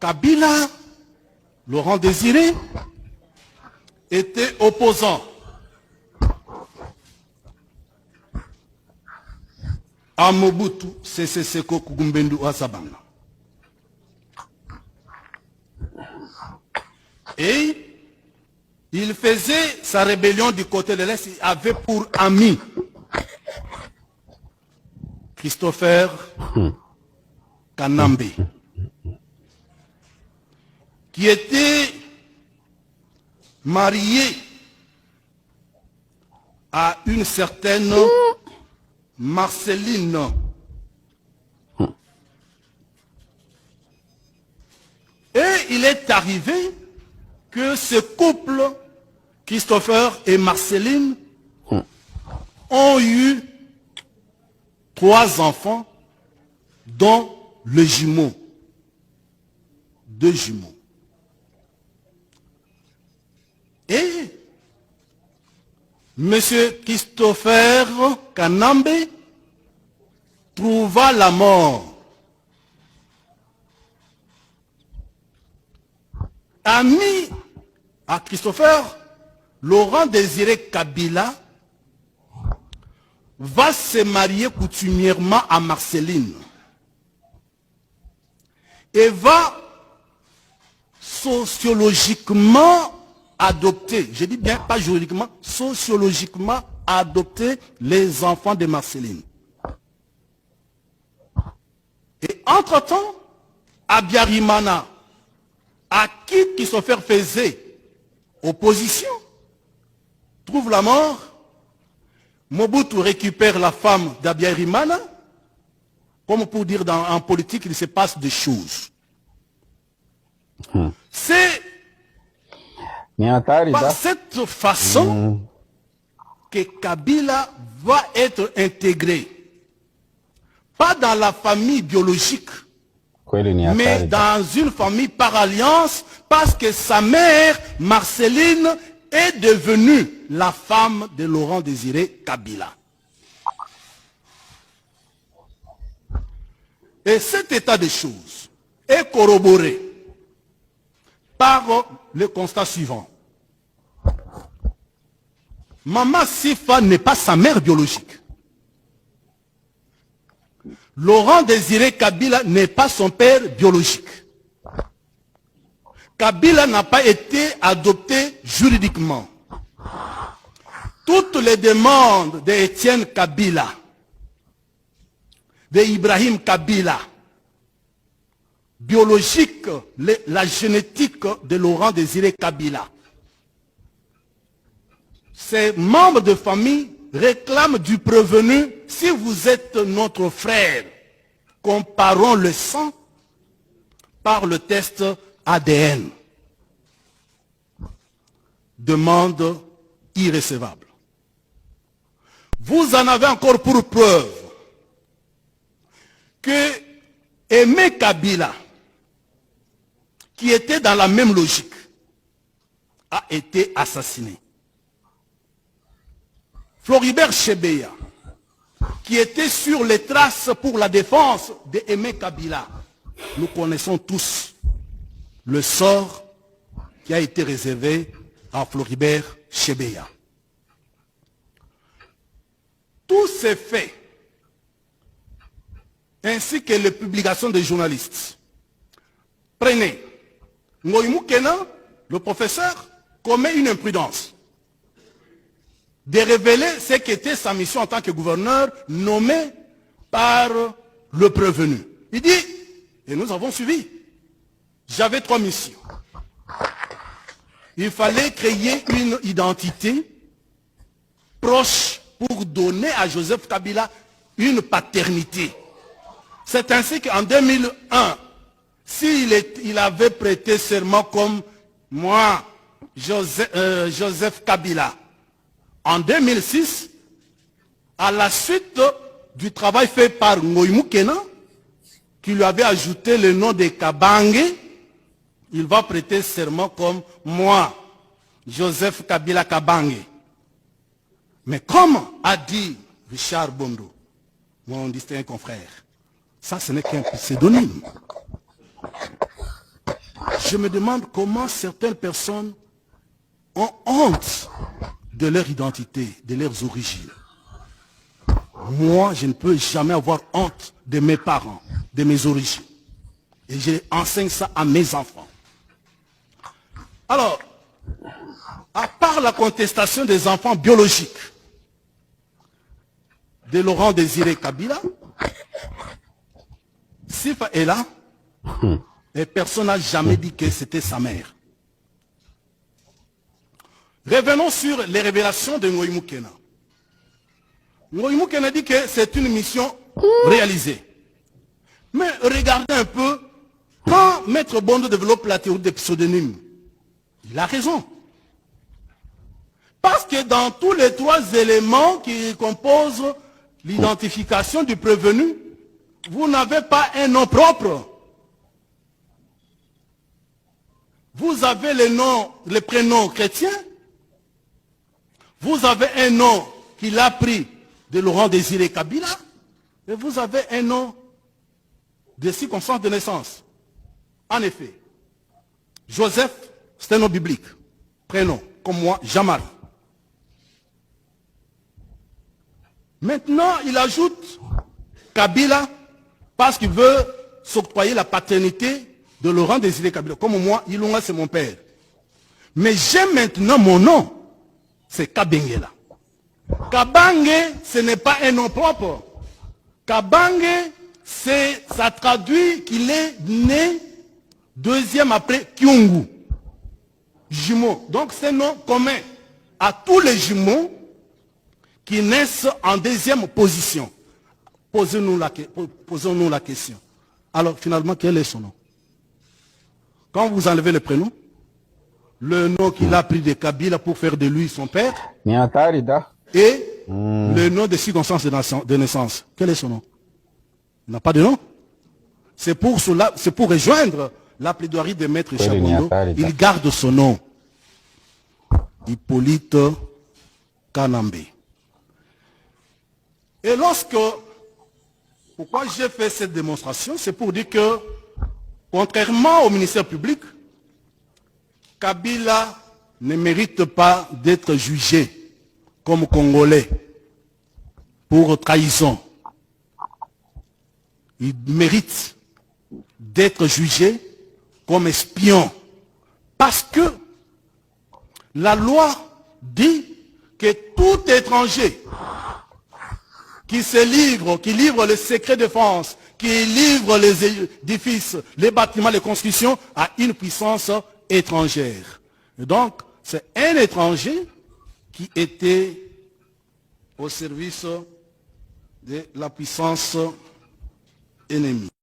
Kabila, Laurent Désiré, était opposant à Mobutu Sese Seko Kugumbendu Oasabanga. Et il faisait sa rébellion du côté de l'Est. Il avait pour ami Christopher Kanambe, qui était marié à une certaine Marceline. Et il est arrivé que ce couple, Christopher et Marceline, ont eu 3 enfants, dont le jumeau, 2 jumeaux. Et M. Christopher Kanambe trouva la mort. Ami à Christopher, Laurent Désiré Kabila va se marier coutumièrement à Marceline et va sociologiquement adopter, je dis bien pas juridiquement, sociologiquement adopter les enfants de Marceline. Et entre-temps, Abiyarimana, à qui Christopher faisait opposition, trouve la mort. Mobutu récupère la femme d'Abiyarimana. Comme pour dire en politique, il se passe des choses. C'est par cette façon que Kabila va être intégré. Pas dans la famille biologique, mais dans une famille par alliance, parce que sa mère, Marceline, est devenue la femme de Laurent Désiré Kabila. Et cet état de choses est corroboré par le constat suivant. Maman Sifa n'est pas sa mère biologique. Laurent Désiré Kabila n'est pas son père biologique. Kabila n'a pas été adopté juridiquement. Toutes les demandes d'Étienne Kabila, d'Ibrahim Kabila, biologique, la génétique de Laurent Désiré Kabila, ces membres de famille réclament du prévenu: si vous êtes notre frère, comparons le sang par le test ADN. Demande irrécevable. Vous en avez encore pour preuve que Aimé Kabila, qui était dans la même logique, a été assassiné. Floribert Chebeya, qui était sur les traces pour la défense d'Aimé Kabila, nous connaissons tous le sort qui a été réservé à Floribert Chebeya. Tous ces faits, ainsi que les publications des journalistes, prenez Ngoïmou Kena, le professeur, commet une imprudence de révéler ce qu'était sa mission en tant que gouverneur nommé par le prévenu. Il dit, et nous avons suivi, j'avais 3 missions. Il fallait créer une identité proche pour donner à Joseph Kabila une paternité. C'est ainsi qu'en 2001, s'il avait prêté serment comme moi, Joseph Kabila, en 2006, à la suite du travail fait par Ngoïmou Kena, qui lui avait ajouté le nom de Kabange, il va prêter serment comme moi, Joseph Kabila Kabange. Mais comme a dit Richard Bondo, mon distingué confrère, ça ce n'est qu'un pseudonyme. Je me demande comment certaines personnes ont honte de leur identité, de leurs origines. Moi, je ne peux jamais avoir honte de mes parents, de mes origines. Et j'enseigne ça à mes enfants. Alors, à part la contestation des enfants biologiques de Laurent Désiré Kabila, Sifa est là, et personne n'a jamais dit que c'était sa mère. Revenons sur les révélations de Ngoï Moukena. Ngoï Moukena dit que c'est une mission réalisée. Mais regardez un peu, quand Maître Bondo développe la théorie des pseudonymes, il a raison. Parce que dans tous les trois éléments qui composent l'identification du prévenu, vous n'avez pas un nom propre. Vous avez le prénom chrétien. Vous avez un nom qu'il a pris de Laurent Désiré Kabila. Et vous avez un nom de circonstance de naissance. En effet, Joseph, c'est un nom biblique. Prénom, comme moi, Jamal. Maintenant, il ajoute Kabila parce qu'il veut s'octroyer la paternité de Laurent Désiré Kabila. Comme moi, Ilunga, c'est mon père. Mais j'ai maintenant mon nom. C'est Kabengela. Kabange, ce n'est pas un nom propre. Kabange, ça traduit qu'il est né deuxième après Kyungu. Jumeau. Donc c'est un nom commun à tous les jumeaux qui naissent en deuxième position. Posons-nous la question. Alors finalement, quel est son nom? Quand vous enlevez le prénom, le nom qu'il a pris de Kabila pour faire de lui son père, et le nom de circonstance de naissance, quel est son nom? Il n'a pas de nom. C'est pour cela, c'est pour rejoindre la plaidoirie de Maître Chabondo. Il garde son nom. Hippolyte Kanambe. Et pourquoi j'ai fait cette démonstration, c'est pour dire que, contrairement au ministère public, Kabila ne mérite pas d'être jugé comme Congolais pour trahison. Il mérite d'être jugé comme espion. Parce que la loi dit que tout étranger qui livre les secrets de défense, qui livre les édifices, les bâtiments, les constructions à une puissance étrangère. Et donc, c'est un étranger qui était au service de la puissance ennemie.